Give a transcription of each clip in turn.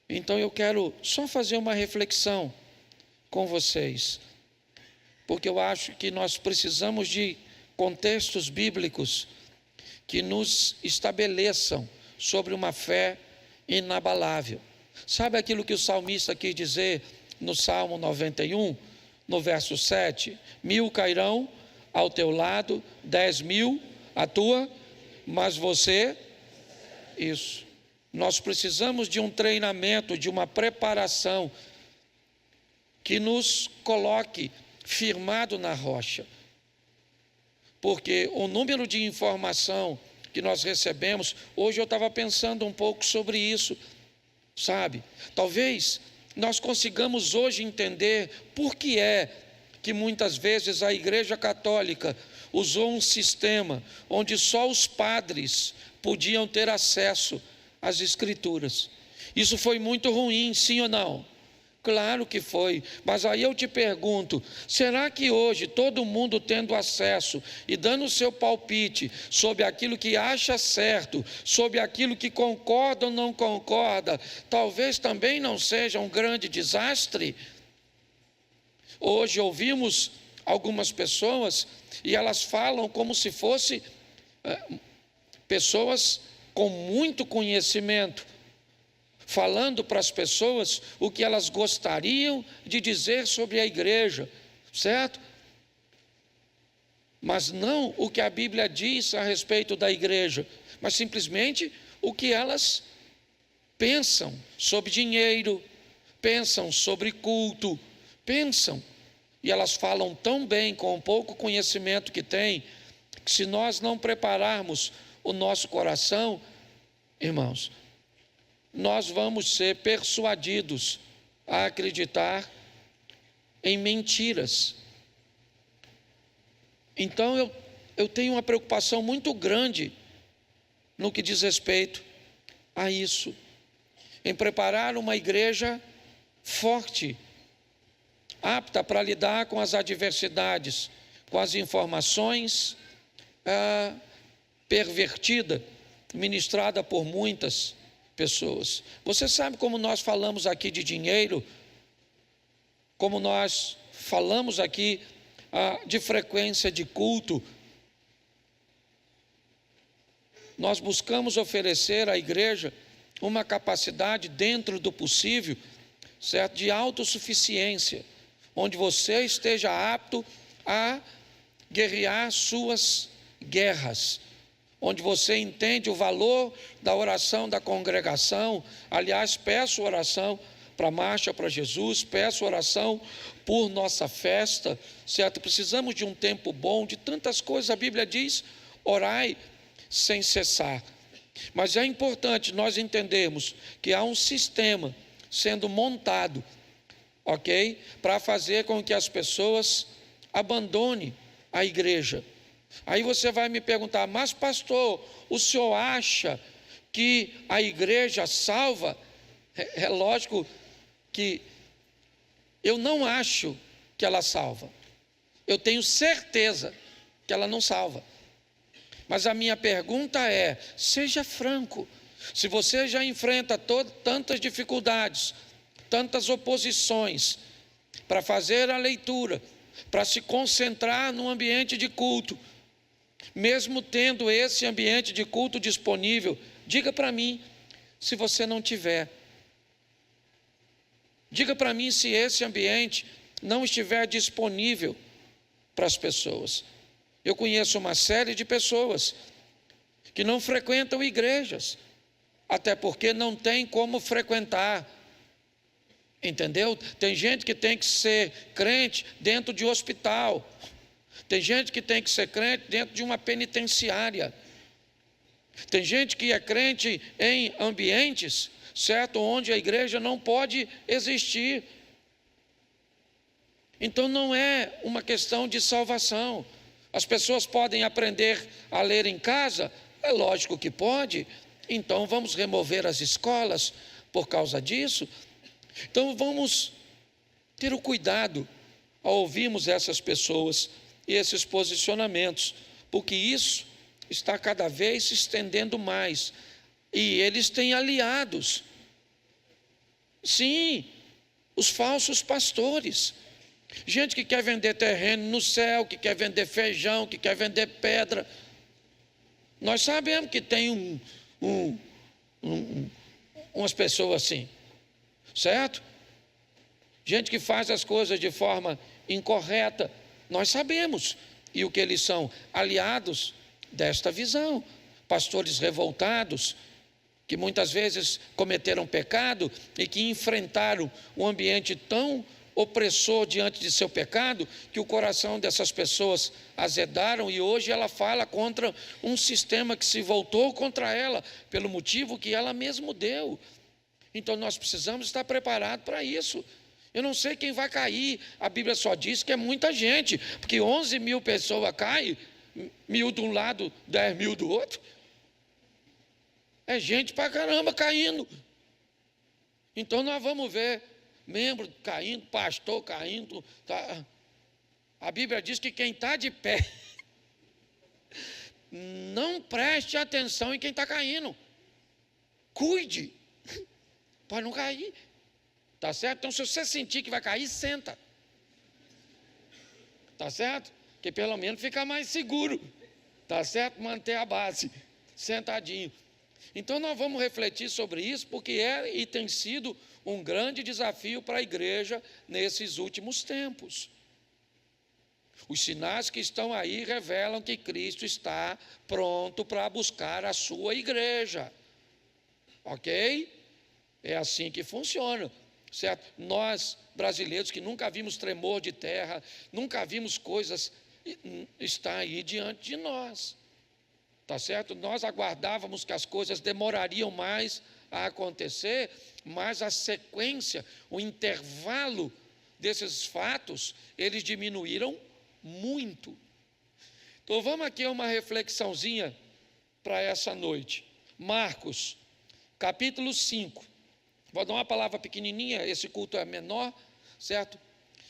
Então eu quero só fazer uma reflexão com vocês, porque eu acho que nós precisamos de contextos bíblicos que nos estabeleçam sobre uma fé inabalável. Sabe aquilo que o salmista quis dizer no Salmo 91, no verso 7? 1000 cairão ao teu lado, 10.000 à tua, mas você... Isso. Nós precisamos de um treinamento, de uma preparação que nos coloque firmado na rocha. Porque o número de informação que nós recebemos, hoje eu estava pensando um pouco sobre isso, sabe? Talvez nós consigamos hoje entender por que é que muitas vezes a Igreja Católica usou um sistema onde só os padres podiam ter acesso às Escrituras. Isso foi muito ruim, sim ou não? Claro que foi, mas aí eu te pergunto, será que hoje todo mundo tendo acesso e dando o seu palpite sobre aquilo que acha certo, sobre aquilo que concorda ou não concorda, talvez também não seja um grande desastre? Hoje ouvimos algumas pessoas e elas falam como se fossem pessoas com muito conhecimento, falando para as pessoas o que elas gostariam de dizer sobre a igreja, certo? Mas não o que a Bíblia diz a respeito da igreja, mas simplesmente o que elas pensam sobre dinheiro, pensam sobre culto, pensam. E elas falam tão bem com o pouco conhecimento que têm, que se nós não prepararmos o nosso coração, irmãos, nós vamos ser persuadidos a acreditar em mentiras. Então eu tenho uma preocupação muito grande no que diz respeito a isso, em preparar uma igreja forte, apta para lidar com as adversidades, com as informações pervertida, ministrada por muitas pessoas. Você sabe como nós falamos aqui de dinheiro, como nós falamos aqui de frequência de culto. Nós buscamos oferecer à igreja uma capacidade dentro do possível, certo? De autossuficiência, onde você esteja apto a guerrear suas guerras, onde você entende o valor da oração da congregação. Aliás, peço oração para a Marcha para Jesus, peço oração por nossa festa, certo? Precisamos de um tempo bom, de tantas coisas. A Bíblia diz, orai sem cessar. Mas é importante nós entendermos que há um sistema sendo montado, ok? Para fazer com que as pessoas abandonem a igreja. Aí você vai me perguntar, mas pastor, o senhor acha que a igreja salva? É lógico que eu não acho que ela salva. Eu tenho certeza que ela não salva. Mas a minha pergunta é, seja franco, se você já enfrenta tantas dificuldades, tantas oposições, para fazer a leitura, para se concentrar no ambiente de culto, mesmo tendo esse ambiente de culto disponível, diga para mim se você não tiver. Diga para mim se esse ambiente não estiver disponível para as pessoas. Eu conheço uma série de pessoas que não frequentam igrejas, até porque não tem como frequentar, entendeu? Tem gente que tem que ser crente dentro de hospital, tem gente que tem que ser crente dentro de uma penitenciária, tem gente que é crente em ambientes, certo, onde a igreja não pode existir. Então não é uma questão de salvação. As pessoas podem aprender a ler em casa? É lógico que pode. Então vamos remover as escolas por causa disso? Então vamos ter o cuidado ao ouvirmos essas pessoas e esses posicionamentos, porque isso está cada vez se estendendo mais, e eles têm aliados. Sim, os falsos pastores. Gente que quer vender terreno no céu, que quer vender feijão, que quer vender pedra. Nós sabemos que tem umas pessoas assim, certo? Gente que faz as coisas de forma incorreta. Nós sabemos. E o que eles são? Aliados desta visão. Pastores revoltados, que muitas vezes cometeram pecado e que enfrentaram um ambiente tão opressor diante de seu pecado, que o coração dessas pessoas azedaram e hoje ela fala contra um sistema que se voltou contra ela, pelo motivo que ela mesma deu. Então nós precisamos estar preparados para isso. Eu não sei quem vai cair, a Bíblia só diz que é muita gente, porque 11 mil pessoas caem, 1.000 de um lado, 10 mil do outro. É gente pra caramba caindo. Então nós vamos ver membro caindo, pastor caindo. Tá. A Bíblia diz que quem está de pé, não preste atenção em quem está caindo. Cuide, para não cair. Tá certo? Então, se você sentir que vai cair, senta. Tá certo? Que pelo menos fica mais seguro. Tá certo? Manter a base, sentadinho. Então, nós vamos refletir sobre isso, porque é e tem sido um grande desafio para a igreja nesses últimos tempos. Os sinais que estão aí revelam que Cristo está pronto para buscar a sua igreja. Ok? É assim que funciona, certo? Nós, brasileiros, que nunca vimos tremor de terra, nunca vimos coisas, está aí diante de nós. Tá certo? Nós aguardávamos que as coisas demorariam mais a acontecer, mas a sequência, o intervalo desses fatos, eles diminuíram muito. Então vamos aqui a uma reflexãozinha para essa noite. Marcos, capítulo 5. Vou dar uma palavra pequenininha, esse culto é menor, certo?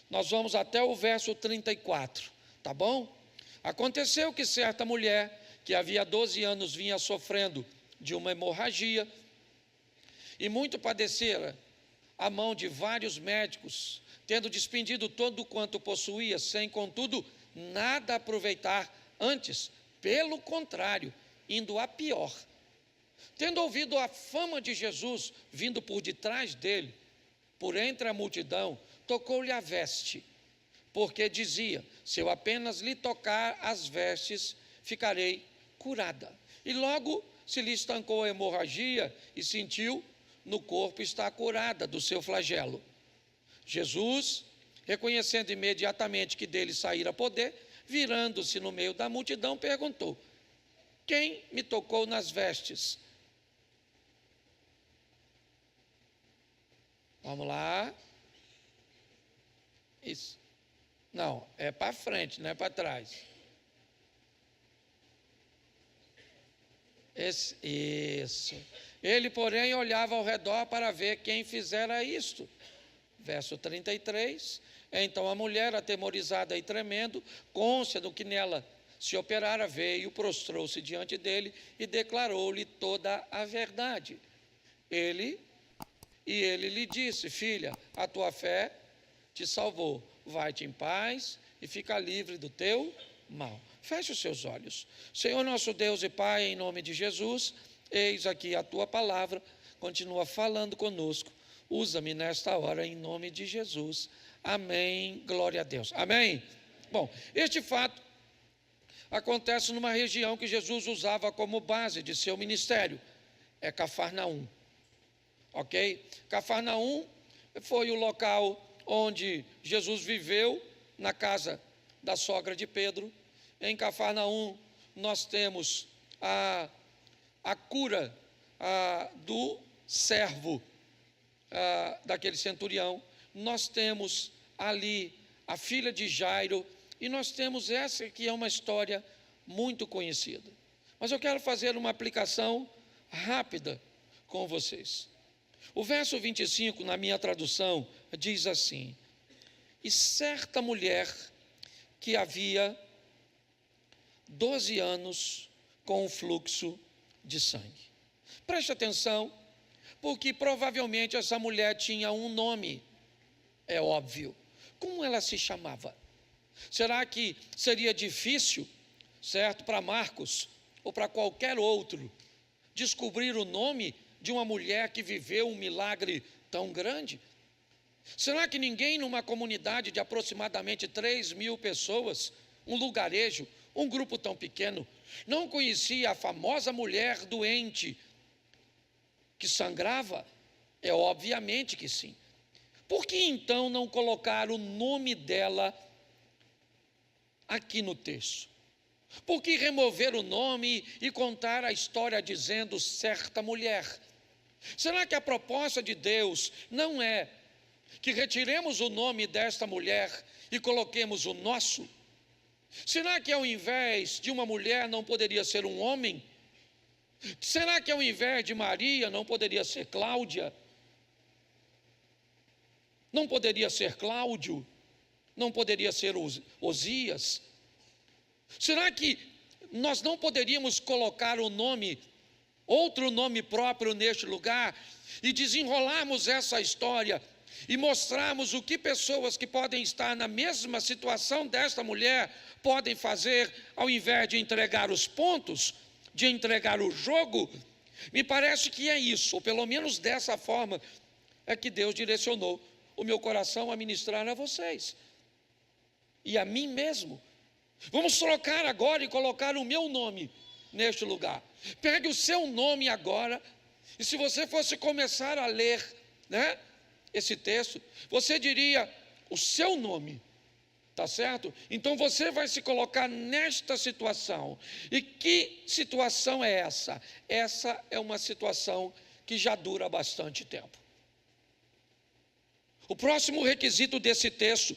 Nós vamos até o verso 34, tá bom? Aconteceu que certa mulher, que havia 12 anos vinha sofrendo de uma hemorragia, e muito padecera à mão de vários médicos, tendo despendido todo quanto possuía, sem, contudo, nada aproveitar, antes, pelo contrário, indo a pior. Tendo ouvido a fama de Jesus vindo por detrás dele, por entre a multidão, tocou-lhe a veste, porque dizia: se eu apenas lhe tocar as vestes, ficarei curada. E logo se lhe estancou a hemorragia e sentiu no corpo estar curada do seu flagelo. Jesus, reconhecendo imediatamente que dele saíra poder, virando-se no meio da multidão, perguntou: quem me tocou nas vestes? Vamos lá. Isso. Não, é para frente, não é para trás. Isso. Ele, porém, olhava ao redor para ver quem fizera isto. Verso 33. Então a mulher, atemorizada e tremendo, cônscia que nela se operara, veio, prostrou-se diante dele e declarou-lhe toda a verdade. Ele lhe disse: filha, a tua fé te salvou. Vai-te em paz e fica livre do teu mal. Feche os seus olhos. Senhor nosso Deus e Pai, em nome de Jesus, eis aqui a tua palavra, continua falando conosco. Usa-me nesta hora, em nome de Jesus. Amém. Glória a Deus. Amém. Bom, este fato acontece numa região que Jesus usava como base de seu ministério. É Cafarnaum. Ok? Cafarnaum foi o local onde Jesus viveu, na casa da sogra de Pedro. Em Cafarnaum nós temos a cura do servo daquele centurião. Nós temos ali a filha de Jairo, e nós temos essa que é uma história muito conhecida. Mas eu quero fazer uma aplicação rápida com vocês. O verso 25, na minha tradução, diz assim: e certa mulher que havia 12 anos com o fluxo de sangue. Preste atenção, Porque provavelmente essa mulher tinha um nome, é óbvio. Como ela se chamava? Será que seria difícil, certo, para Marcos ou para qualquer outro descobrir o nome de uma mulher que viveu um milagre tão grande? Será que ninguém numa comunidade de aproximadamente 3.000 pessoas, um lugarejo, um grupo tão pequeno, não conhecia a famosa mulher doente que sangrava? É obviamente que sim. Por que então não colocar o nome dela aqui no texto? Por que remover o nome e contar a história dizendo certa mulher? Será que a proposta de Deus não é que retiremos o nome desta mulher e coloquemos o nosso? Será que ao invés de uma mulher não poderia ser um homem? Será que ao invés de Maria não poderia ser Cláudia? Não poderia ser Cláudio? Não poderia ser Osias? Será que nós não poderíamos colocar o nome, outro nome próprio neste lugar e desenrolarmos essa história e mostrarmos o que pessoas que podem estar na mesma situação desta mulher podem fazer ao invés de entregar os pontos, de entregar o jogo? Me parece que é isso, ou pelo menos dessa forma é que Deus direcionou o meu coração a ministrar a vocês e a mim mesmo. Vamos trocar agora e colocar o meu nome neste lugar. Pegue o seu nome agora, e se você fosse começar a ler, né, esse texto, você diria o seu nome, tá certo? Então você vai se colocar nesta situação. E que situação é essa? Essa é uma situação que já dura bastante tempo. O próximo requisito desse texto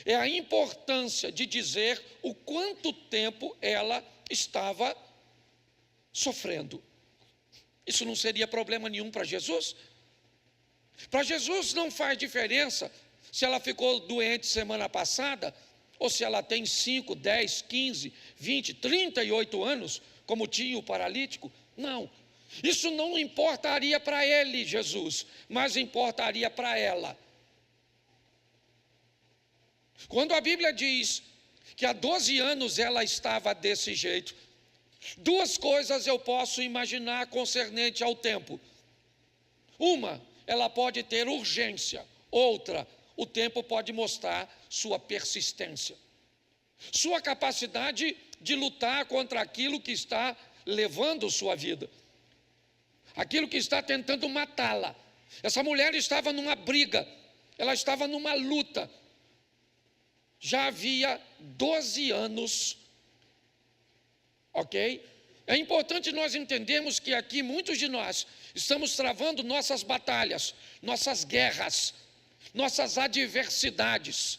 é a importância de dizer o quanto tempo ela estava sofrendo. Isso não seria problema nenhum para Jesus? Para Jesus não faz diferença se ela ficou doente semana passada ou se ela tem 5, 10, 15, 20, 38 anos, como tinha o paralítico. Não, isso não importaria para ele, Jesus, mas importaria para ela. Quando a Bíblia diz que há 12 anos ela estava desse jeito, duas coisas eu posso imaginar concernente ao tempo. Uma, ela pode ter urgência. Outra, o tempo pode mostrar sua persistência, sua capacidade de lutar contra aquilo que está levando sua vida, aquilo que está tentando matá-la. Essa mulher estava numa briga, ela estava numa luta. Já havia 12 anos, ok? É importante nós entendermos que aqui muitos de nós estamos travando nossas batalhas, nossas guerras, nossas adversidades,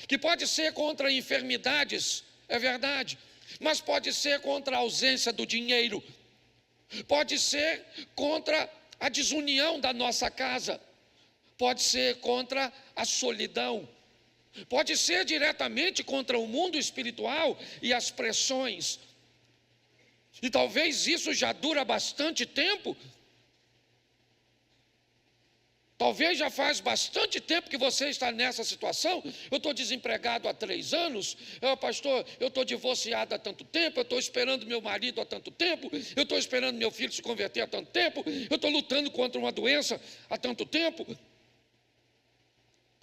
que pode ser contra enfermidades, é verdade, mas pode ser contra a ausência do dinheiro, pode ser contra a desunião da nossa casa, pode ser contra a solidão, pode ser diretamente contra o mundo espiritual e as pressões. E talvez isso já dura bastante tempo. Talvez já faz bastante tempo que você está nessa situação. Eu estou desempregado há 3 anos. Pastor, eu estou divorciado há tanto tempo. Eu estou esperando meu marido há tanto tempo. Eu estou esperando meu filho se converter há tanto tempo. Eu estou lutando contra uma doença há tanto tempo.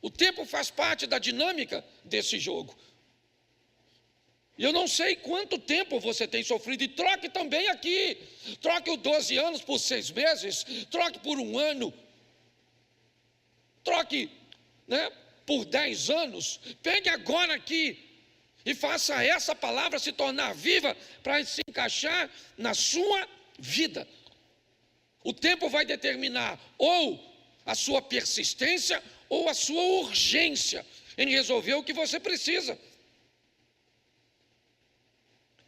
O tempo faz parte da dinâmica desse jogo. E eu não sei quanto tempo você tem sofrido. E troque também aqui. Troque os 12 anos por 6 meses. Troque por 1 ano. Troque, né, por 10 anos. Pegue agora aqui e faça essa palavra se tornar viva para se encaixar na sua vida. O tempo vai determinar ou a sua persistência ou a sua urgência em resolver o que você precisa.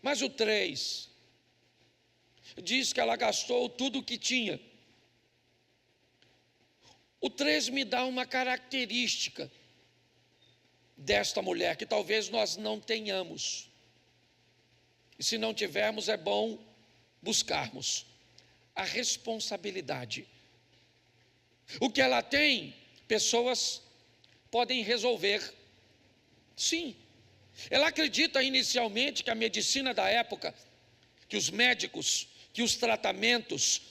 Mas o 3 diz que ela gastou tudo o que tinha. O 3 me dá uma característica desta mulher que talvez nós não tenhamos. E se não tivermos, é bom buscarmos. a responsabilidade. O que ela tem, pessoas podem resolver. Sim. Ela acredita inicialmente que a medicina da época, que os médicos, que os tratamentos,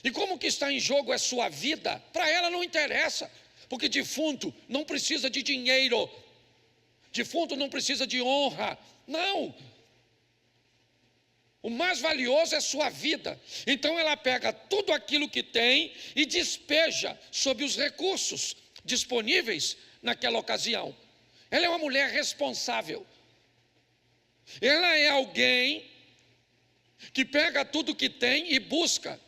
e como que está em jogo é sua vida, para ela não interessa, porque defunto não precisa de dinheiro, defunto não precisa de honra, não. O mais valioso é sua vida. Então ela pega tudo aquilo que tem e despeja sobre os recursos disponíveis naquela ocasião. Ela é uma mulher responsável. Ela é alguém que pega tudo que tem e busca,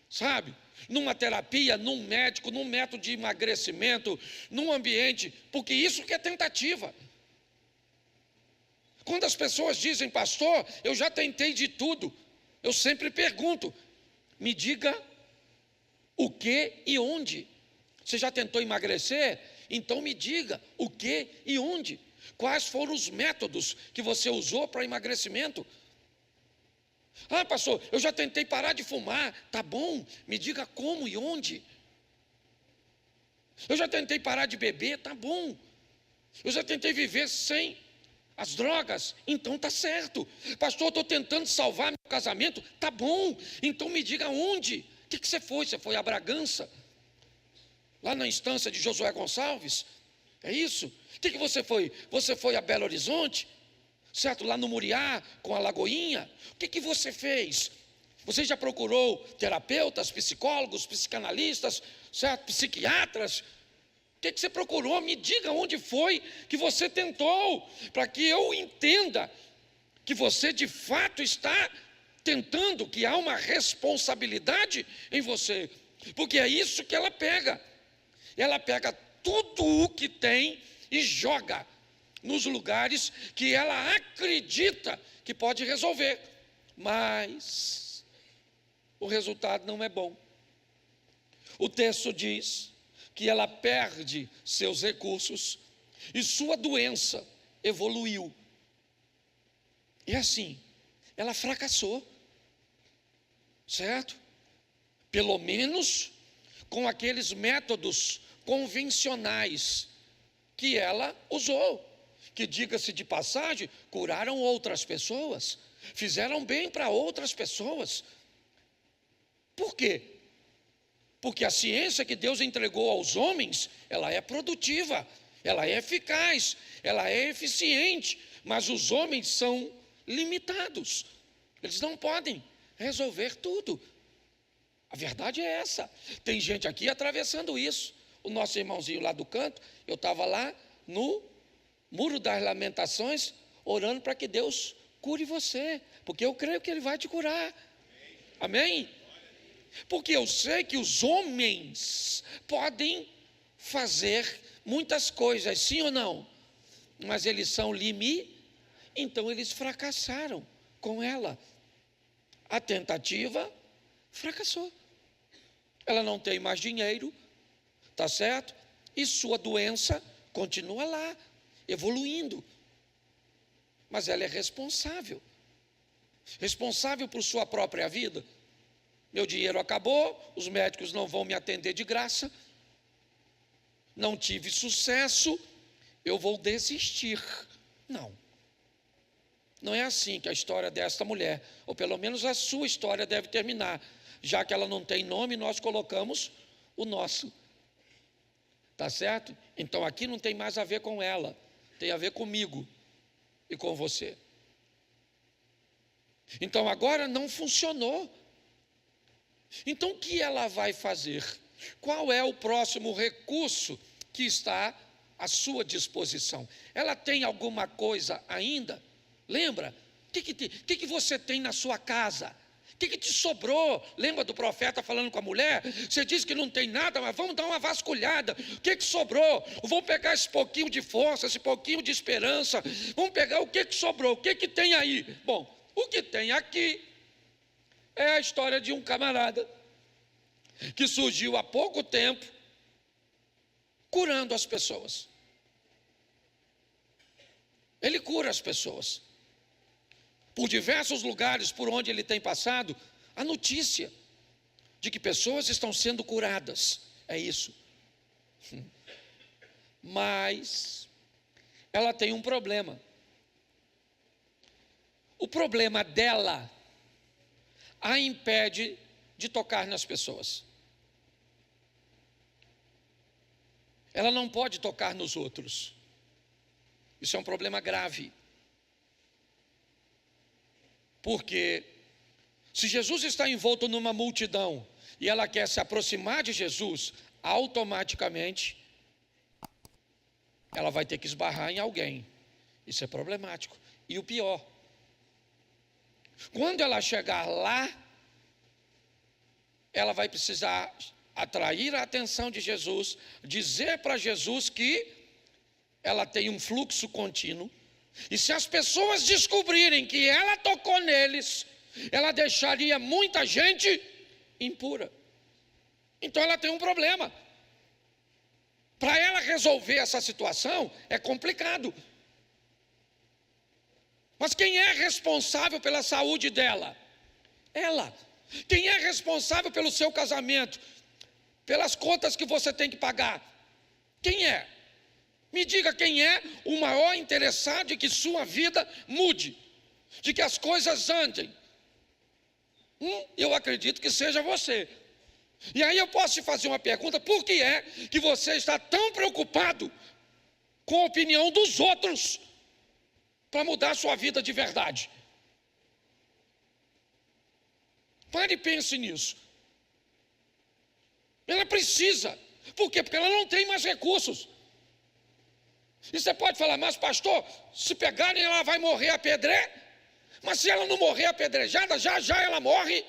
sabe? Numa terapia, num médico, num método de emagrecimento, num ambiente, porque isso que é tentativa. Quando as pessoas dizem, pastor, eu já tentei de tudo, eu sempre pergunto, me diga o que e onde. Você já tentou emagrecer? Então me diga o que e onde. Quais foram os métodos que você usou para emagrecimento? Ah, pastor, eu já tentei parar de fumar. Tá bom, me diga como e onde. Eu já tentei parar de beber. Tá bom. Eu já tentei viver sem as drogas. Então tá certo. Pastor, eu estou tentando salvar meu casamento. Tá bom, então me diga onde. O que você foi? Você foi a Bragança? Lá na instância de Josué Gonçalves? É isso? O que você foi? Você foi a Belo Horizonte? Certo? Lá no Muriá, com a Lagoinha? O que você fez? Você já procurou terapeutas, psicólogos, psicanalistas, certo? Psiquiatras? O que você procurou? Me diga onde foi que você tentou, para que eu entenda que você de fato está tentando, que há uma responsabilidade em você. Porque é isso que ela pega. Ela pega tudo o que tem e joga nos lugares que ela acredita que pode resolver, mas o resultado não é bom. O texto diz que ela perde seus recursos e sua doença evoluiu. E assim, ela fracassou, certo? Pelo menos com aqueles métodos convencionais que ela usou, que, diga-se de passagem, curaram outras pessoas, fizeram bem para outras pessoas. Por quê? Porque a ciência que Deus entregou aos homens, ela é produtiva, ela é eficaz, ela é eficiente, mas os homens são limitados, eles não podem resolver tudo. A verdade é essa. Tem gente aqui atravessando isso. O nosso irmãozinho lá do canto, eu estava lá no Muro das Lamentações, orando para que Deus cure você, porque eu creio que Ele vai te curar. Amém? Porque eu sei que os homens podem fazer muitas coisas, sim ou não? Mas eles são então eles fracassaram com ela. A tentativa fracassou. Ela não tem mais dinheiro, tá certo? E sua doença continua lá, evoluindo. Mas ela é responsável por sua própria vida. Meu dinheiro acabou, os médicos não vão me atender de graça, não tive sucesso, eu vou desistir. Não é assim que a história desta mulher, ou pelo menos a sua história deve terminar. Já que ela não tem nome, nós colocamos o nosso. Tá certo? Então aqui não tem mais a ver com ela, tem a ver comigo e com você. Então agora não funcionou. Então o que ela vai fazer? Qual é o próximo recurso que está à sua disposição? Ela tem alguma coisa ainda? Lembra? O que você tem na sua casa? O que te sobrou? Lembra do profeta falando com a mulher? Você diz que não tem nada, mas vamos dar uma vasculhada. O que sobrou? Vamos pegar esse pouquinho de força, esse pouquinho de esperança. Vamos pegar o que sobrou, o que tem aí? Bom, o que tem aqui é a história de um camarada que surgiu há pouco tempo, curando as pessoas. Ele cura as pessoas. Por diversos lugares por onde ele tem passado, a notícia de que pessoas estão sendo curadas. É isso. Mas ela tem um problema. O problema dela a impede de tocar nas pessoas. Ela não pode tocar nos outros. Isso é um problema grave. Porque se Jesus está envolto numa multidão e ela quer se aproximar de Jesus, automaticamente ela vai ter que esbarrar em alguém. Isso é problemático. E o pior, quando ela chegar lá, ela vai precisar atrair a atenção de Jesus, dizer para Jesus que ela tem um fluxo contínuo, e se as pessoas descobrirem que ela tocou neles, ela deixaria muita gente impura. Então ela tem um problema. Para ela resolver essa situação é complicado. Mas quem é responsável pela saúde dela? Ela. Quem é responsável pelo seu casamento? Pelas contas que você tem que pagar? Quem é? Me diga quem é o maior interessado em que sua vida mude, de que as coisas andem. Eu acredito que seja você. E aí eu posso te fazer uma pergunta: por que é que você está tão preocupado com a opinião dos outros para mudar a sua vida de verdade? Pare e pense nisso. Ela precisa. Por quê? Porque ela não tem mais recursos. E você pode falar: mas pastor, se pegarem ela vai morrer apedrejada. Mas se ela não morrer apedrejada, já ela morre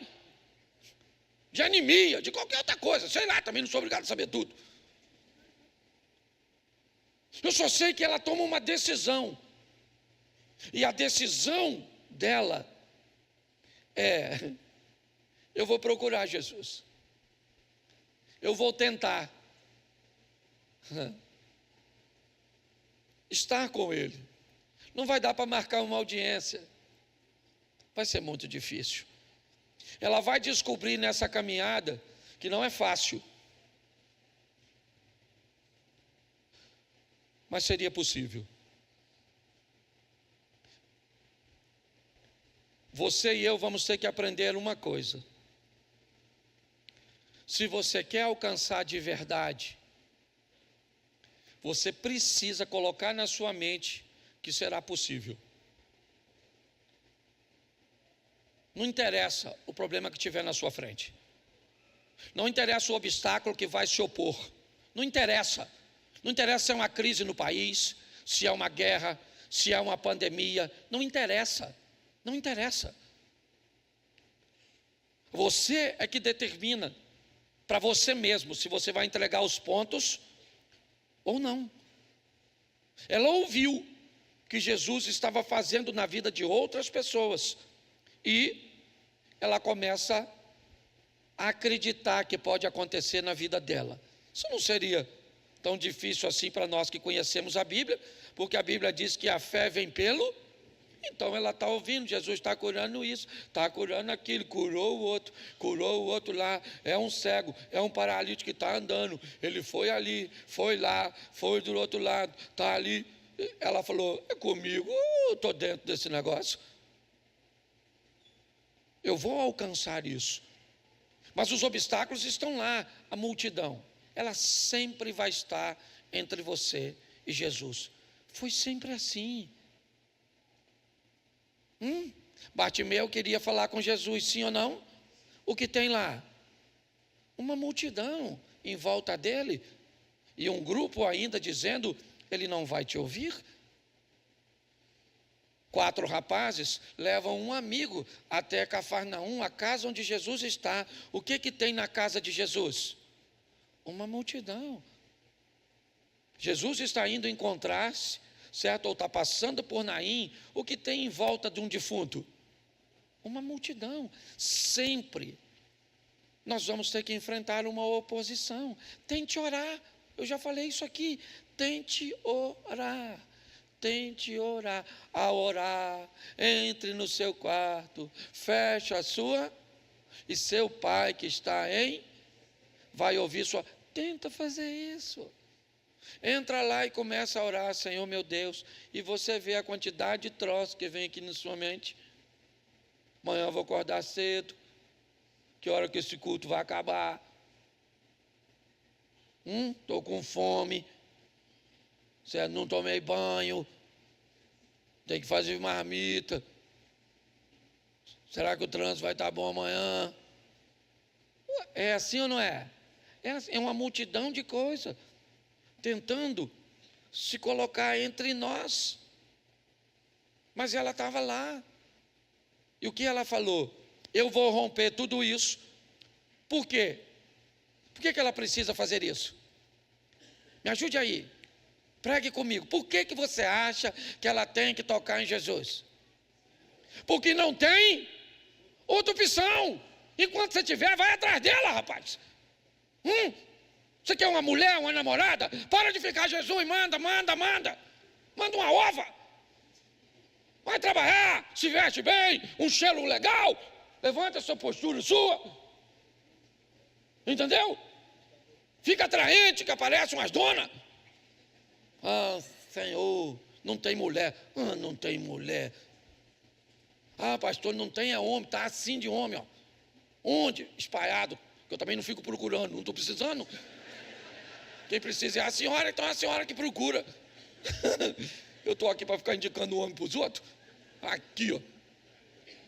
de anemia, de qualquer outra coisa. Sei lá, também não sou obrigado a saber tudo. Eu só sei que ela toma uma decisão. E a decisão dela é: eu vou procurar Jesus. Eu vou tentar estar com Ele. Não vai dar para marcar uma audiência. Vai ser muito difícil. Ela vai descobrir nessa caminhada que não é fácil. Mas seria possível. Você e eu vamos ter que aprender uma coisa. Se você quer alcançar de verdade, você precisa colocar na sua mente que será possível. Não interessa o problema que tiver na sua frente. Não interessa o obstáculo que vai se opor. Não interessa. Não interessa se é uma crise no país, se é uma guerra, se é uma pandemia. Não interessa. Não interessa. Você é que determina para você mesmo se você vai entregar os pontos ou não. Ela ouviu que Jesus estava fazendo na vida de outras pessoas e ela começa a acreditar que pode acontecer na vida dela. Isso não seria tão difícil assim para nós que conhecemos a Bíblia, porque a Bíblia diz que a fé vem pelo. Então ela está ouvindo, Jesus está curando isso, está curando aquilo, curou o outro lá, é um cego, é um paralítico que está andando, ele foi ali, foi lá, foi do outro lado, está ali. Ela falou: é comigo, eu estou dentro desse negócio, eu vou alcançar isso. Mas os obstáculos estão lá, a multidão, ela sempre vai estar entre você e Jesus. Foi sempre assim. Bartimeu queria falar com Jesus, sim ou não? O que tem lá? Uma multidão em volta dele, e um grupo ainda dizendo: ele não vai te ouvir. 4 rapazes levam um amigo até Cafarnaum, a casa onde Jesus está. O que tem na casa de Jesus? Uma multidão. Jesus está indo encontrar-se, certo? Ou está passando por Naim. O que tem em volta de um defunto? Uma multidão. Sempre nós vamos ter que enfrentar uma oposição. Tente orar. Eu já falei isso aqui. Tente orar. Tente orar. A orar, entre no seu quarto, feche a sua E seu pai que está vai ouvir sua... Tenta fazer isso. Entra lá e começa a orar, Senhor meu Deus, e você vê a quantidade de troços que vem aqui na sua mente. Amanhã eu vou acordar cedo. Que hora que esse culto vai acabar? Estou com fome. Não tomei banho. Tem que fazer marmita. Será que o trânsito vai estar bom amanhã? É assim ou não é? É uma multidão de coisas tentando se colocar entre nós. Mas ela estava lá. E o que ela falou? Eu vou romper tudo isso. Por quê? Por que ela precisa fazer isso? Me ajude aí. Pregue comigo. Por que você acha que ela tem que tocar em Jesus? Porque não tem outra opção. Enquanto você tiver, vai atrás dela, rapaz. Você quer uma mulher, uma namorada? Para de ficar Jesus, manda. Manda uma ova. Vai trabalhar, se veste bem, um cheiro legal. Levanta essa postura sua. Entendeu? Fica atraente, que aparece umas donas. Ah, Senhor, não tem mulher. Não tem mulher. Ah, pastor, não tem homem, está assim de homem, ó. Onde? Espalhado. Que eu também não fico procurando, não estou precisando. Quem precisa é a senhora, então é a senhora que procura. Eu estou aqui para ficar indicando o homem para os outros. Aqui, ó.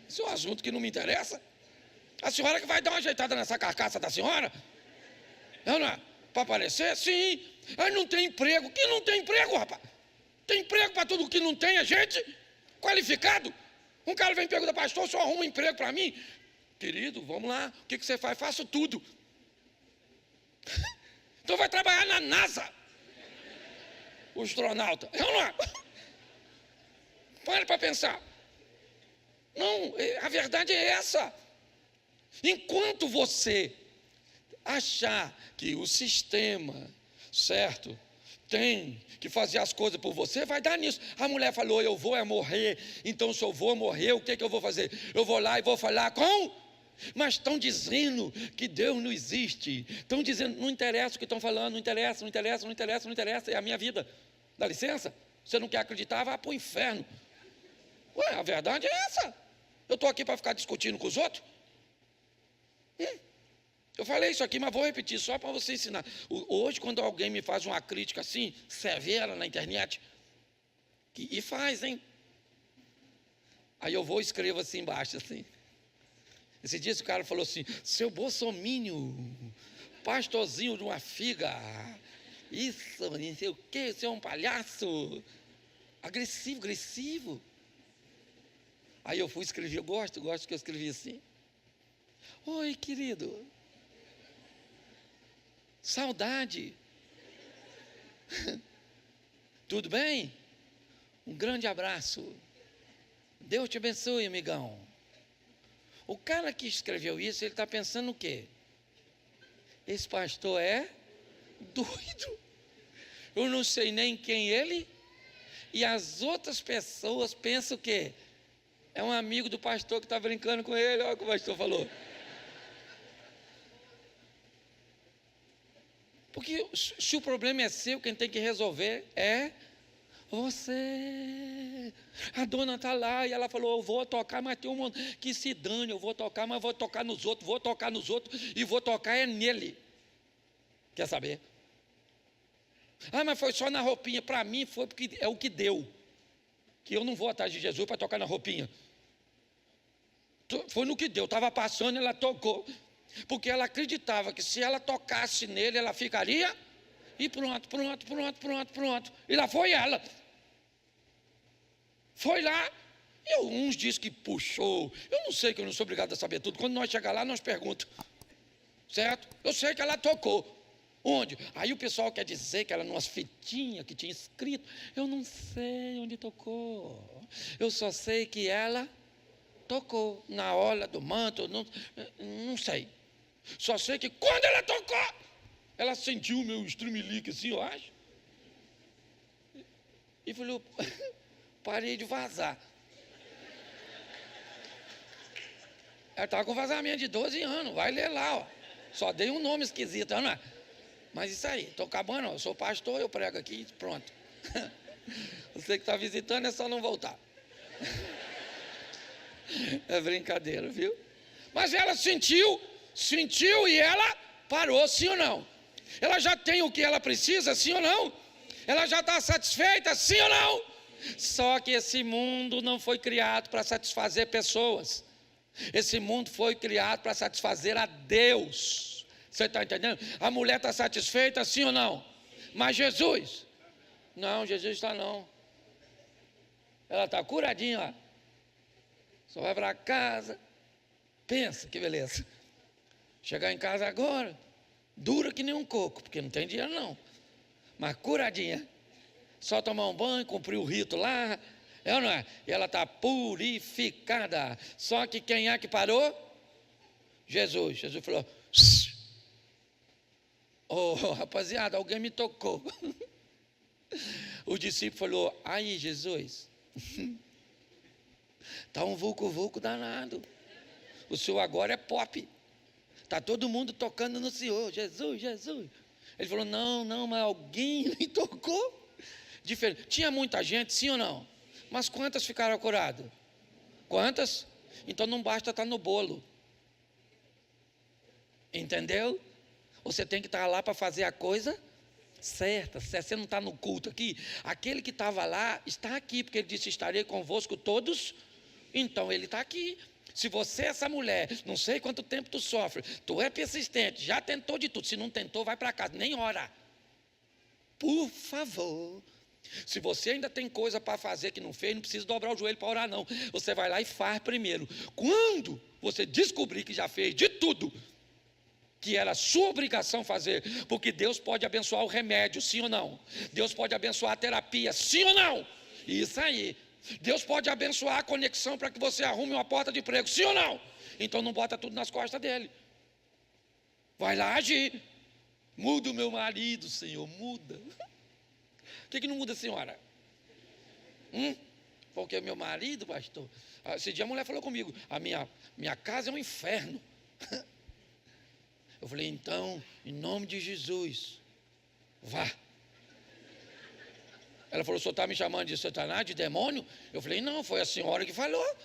Isso é um assunto que não me interessa. A senhora que vai dar uma ajeitada nessa carcaça da senhora? Não é? Para aparecer? Sim. Aí não tem emprego. Que não tem emprego, rapaz? Tem emprego para tudo que não tem, a gente qualificado. Um cara vem e pergunta, pastor, o senhor arruma um emprego para mim? Querido, vamos lá. O que você faz? Faço tudo. Então vai trabalhar na NASA. O astronauta. Não é? Para pensar. Não, a verdade é essa. Enquanto você achar que o sistema, certo, tem que fazer as coisas por você, vai dar nisso. A mulher falou, eu vou morrer, então se eu vou morrer, o que eu vou fazer? Eu vou lá e vou falar com... Mas estão dizendo que Deus não existe. Estão dizendo, não interessa o que estão falando, não interessa, é a minha vida. Dá licença? Você não quer acreditar, vai para o inferno. Ué, a verdade é essa. Eu estou aqui para ficar discutindo com os outros? Eu falei isso aqui, mas vou repetir só para você ensinar. Hoje, quando alguém me faz uma crítica assim, severa na internet, e faz, hein? Aí eu vou e escrevo assim embaixo, assim. Esse dia o cara falou assim, seu bolsomínio, pastorzinho de uma figa, isso, não sei o quê, você é um palhaço, agressivo. Aí eu fui escrever, eu gosto que eu escrevi assim. Oi, querido. Saudade. Tudo bem? Um grande abraço. Deus te abençoe, amigão. O cara que escreveu isso, ele está pensando o quê? Esse pastor é doido. Eu não sei nem quem ele. E as outras pessoas pensam o quê? É um amigo do pastor que está brincando com ele. Olha o que o pastor falou. Porque se o problema é seu, quem tem que resolver é você. A dona está lá e ela falou, eu vou tocar, mas tem um mundo que se dane, eu vou tocar, mas vou tocar nos outros e vou tocar é nele. Quer saber? Ah, mas foi só na roupinha. Para mim foi porque é o que deu. Que eu não vou atrás de Jesus para tocar na roupinha. Foi no que deu, estava passando, ela tocou. Porque ela acreditava que se ela tocasse nele, ela ficaria. E pronto. E lá foi ela. Foi lá. Uns dizem que puxou. Eu não sei, que eu não sou obrigado a saber tudo. Quando nós chegar lá, nós perguntamos. Certo? Eu sei que ela tocou. Onde? Aí o pessoal quer dizer que ela numas fitinhas que tinha escrito. Eu não sei onde tocou. Eu só sei que ela tocou na orla do manto. Não sei. Só sei que quando ela tocou, ela sentiu o meu estremelique assim, eu acho. E falou, parei de vazar. Ela estava com vazamento de 12 anos, vai ler lá, ó. Só dei um nome esquisito, não é? Mas isso aí, estou acabando, eu sou pastor, eu prego aqui, pronto. Você que está visitando é só não voltar. É brincadeira, viu? Mas ela sentiu e ela parou, sim ou não? Ela já tem o que ela precisa, sim ou não? Ela já está satisfeita, sim ou não? Só que esse mundo não foi criado para satisfazer pessoas. Esse mundo foi criado para satisfazer a Deus. Você está entendendo? A mulher está satisfeita, sim ou não? Mas Jesus? Não, Jesus está não. Ela está curadinha lá. Só vai para casa. Pensa, que beleza. Chegar em casa agora, dura que nem um coco, porque não tem dinheiro não. Mas curadinha. Só tomar um banho, cumprir o rito lá. É ou não é? E ela está purificada. Só que quem é que parou? Jesus. Jesus falou: oh, rapaziada, alguém me tocou. O discípulo falou: aí, Jesus, está um vulco-vulco danado. O senhor agora é pop. Está todo mundo tocando no senhor. Jesus, Jesus. Ele falou: não, mas alguém me tocou. Diferente. Tinha muita gente, sim ou não? Mas quantas ficaram curadas? Quantas? Então não basta estar no bolo. Entendeu? Você tem que estar lá para fazer a coisa certa. Se você não está no culto aqui, aquele que estava lá está aqui, porque ele disse: estarei convosco todos. Então ele está aqui. Se você, essa mulher, não sei quanto tempo tu sofre, tu é persistente, já tentou de tudo. Se não tentou, vai para casa, nem ora. Por favor. Se você ainda tem coisa para fazer que não fez, não precisa dobrar o joelho para orar não. Você vai lá e faz primeiro. Quando você descobrir que já fez de tudo, que era sua obrigação fazer, porque Deus pode abençoar o remédio, sim ou não? Deus pode abençoar a terapia, sim ou não? Isso aí. Deus pode abençoar a conexão para que você arrume uma porta de emprego, sim ou não? Então não bota tudo nas costas dele. Vai lá agir. Muda o meu marido, Senhor, muda. Por que não muda, senhora? Porque meu marido, pastor, esse dia a mulher falou comigo: a minha casa é um inferno. Eu falei: então, em nome de Jesus, vá. Ela falou: o senhor está me chamando de Satanás, de demônio? Eu falei: não, foi a senhora que falou.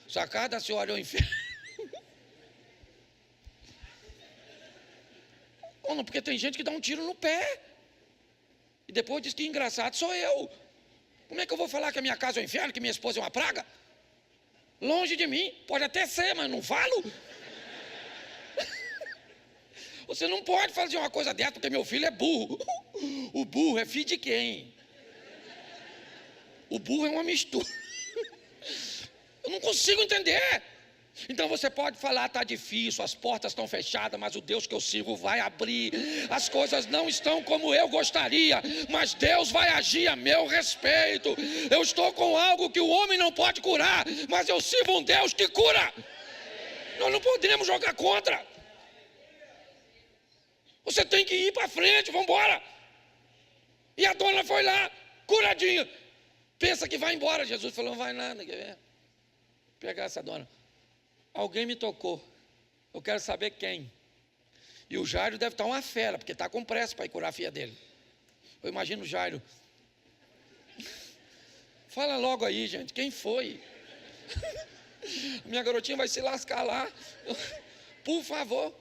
Se a casa da senhora é o inferno. Não, porque tem gente que dá um tiro no pé. E depois diz que engraçado sou eu. Como é que eu vou falar que a minha casa é um inferno, que minha esposa é uma praga? Longe de mim, pode até ser, mas não falo. Você não pode fazer uma coisa dessa, porque meu filho é burro. O burro é filho de quem? O burro é uma mistura. Eu não consigo entender. Então você pode falar: está difícil, as portas estão fechadas, mas o Deus que eu sirvo vai abrir. As coisas não estão como eu gostaria, mas Deus vai agir a meu respeito. Eu estou com algo que o homem não pode curar, mas eu sirvo um Deus que cura. Nós não podemos jogar contra. Você tem que ir para frente, vamos embora. E a dona foi lá, curadinha. Pensa que vai embora. Jesus falou: não vai nada, quer ver? Pegar essa dona. Alguém me tocou, eu quero saber quem. E o Jairo deve estar uma fera, porque está com pressa para ir curar a filha dele. Eu imagino o Jairo: fala logo aí, gente, quem foi? Minha garotinha vai se lascar lá. Por favor.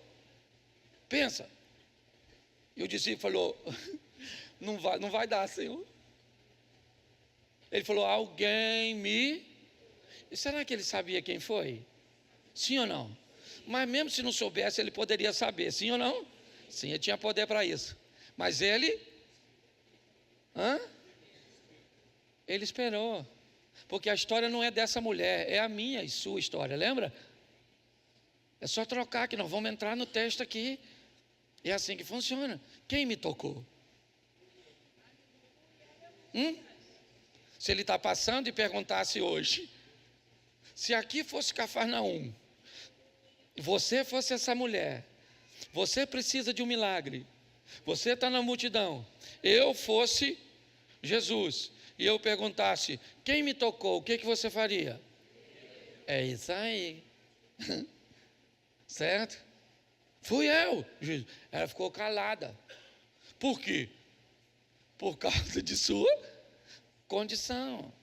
Pensa. E o discípulo falou: não vai dar, Senhor. Ele falou: alguém me... E será que ele sabia quem foi? Sim ou não? Mas mesmo se não soubesse, ele poderia saber, sim ou não? Sim, ele tinha poder para isso. Mas ele... Ele esperou. Porque a história não é dessa mulher, é a minha e sua história, lembra? É só trocar, que nós vamos entrar no texto aqui. É assim que funciona. Quem me tocou? Se ele está passando e perguntasse hoje: se aqui fosse Cafarnaum, você fosse essa mulher, você precisa de um milagre, você está na multidão, eu fosse Jesus, e eu perguntasse: quem me tocou, o que você faria? É isso aí. certo? Fui eu. Ela ficou calada. Por quê? Por causa de sua condição,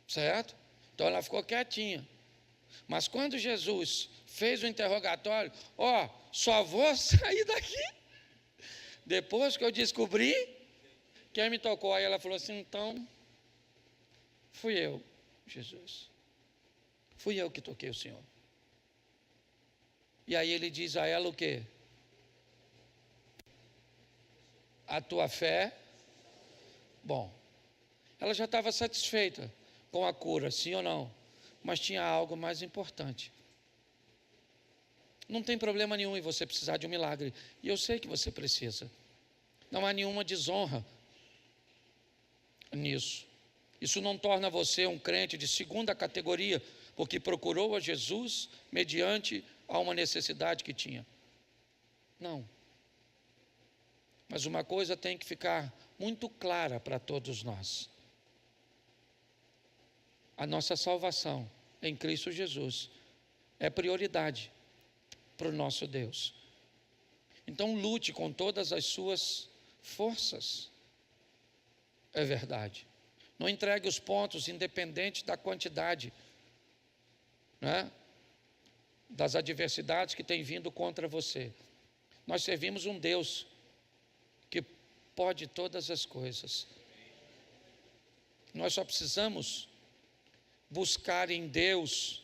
certo? Então ela ficou quietinha. Mas quando Jesus fez o interrogatório, só vou sair daqui depois que eu descobri quem me tocou. Aí ela falou assim: então, fui eu, Jesus. Fui eu que toquei o Senhor. E aí ele diz a ela o quê? A tua fé. Bom, ela já estava satisfeita com a cura, sim ou não? Mas tinha algo mais importante. Não tem problema nenhum em você precisar de um milagre. E eu sei que você precisa. Não há nenhuma desonra nisso. Isso não torna você um crente de segunda categoria, porque procurou a Jesus mediante a uma necessidade que tinha. Não. Mas uma coisa tem que ficar muito clara para todos nós. A nossa salvação em Cristo Jesus é prioridade para o nosso Deus. Então lute com todas as suas forças. É verdade. Não entregue os pontos independente da quantidade, né, das adversidades que têm vindo contra você. Nós servimos um Deus que pode todas as coisas. Nós só precisamos buscar em Deus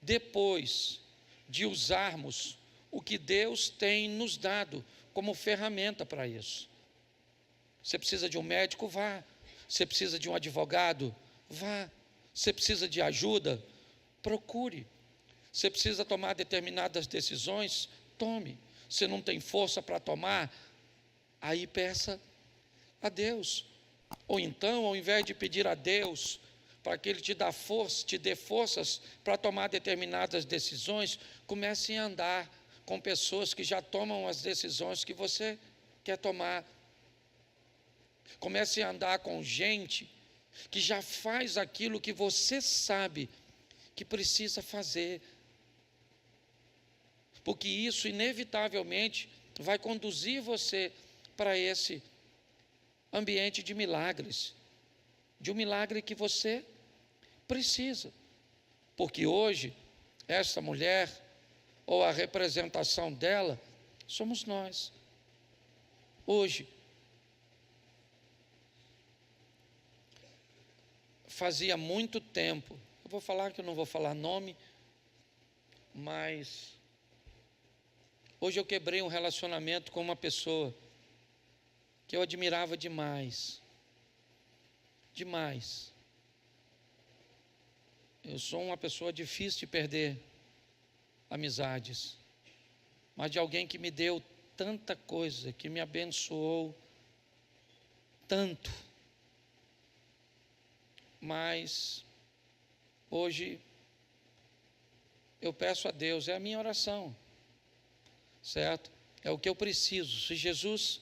depois de usarmos o que Deus tem nos dado como ferramenta para isso. Você precisa de um médico? Vá. Você precisa de um advogado? Vá. Você precisa de ajuda? Procure. Você precisa tomar determinadas decisões? Tome. Você não tem força para tomar? Aí peça a Deus. Ou então, ao invés de pedir a Deus para que Ele te dê forças para tomar determinadas decisões, comece a andar com pessoas que já tomam as decisões que você quer tomar. Comece a andar com gente que já faz aquilo que você sabe que precisa fazer. Porque isso inevitavelmente vai conduzir você para esse ambiente de milagres, de um milagre que você precisa. Porque hoje, essa mulher, ou a representação dela, somos nós. Hoje, fazia muito tempo, eu vou falar que eu não vou falar nome, mas hoje eu quebrei um relacionamento com uma pessoa que eu admirava demais. Demais. Eu sou uma pessoa difícil de perder amizades, mas de alguém que me deu tanta coisa, que me abençoou tanto. Mas hoje eu peço a Deus, é a minha oração, certo? É o que eu preciso. Se Jesus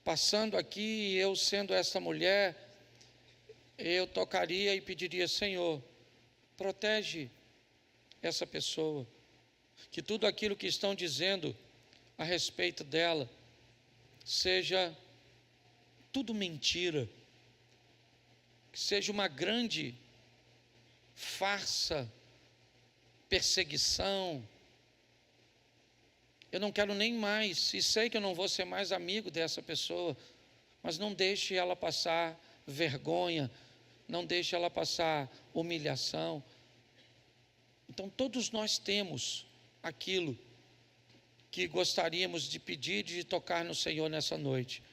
passando aqui, eu sendo essa mulher, eu tocaria e pediria: Senhor, protege essa pessoa, que tudo aquilo que estão dizendo a respeito dela seja tudo mentira, que seja uma grande farsa, perseguição. Eu não quero nem mais, e sei que eu não vou ser mais amigo dessa pessoa, mas não deixe ela passar vergonha, não deixe ela passar humilhação. Então todos nós temos aquilo que gostaríamos de pedir, de tocar no Senhor nessa noite.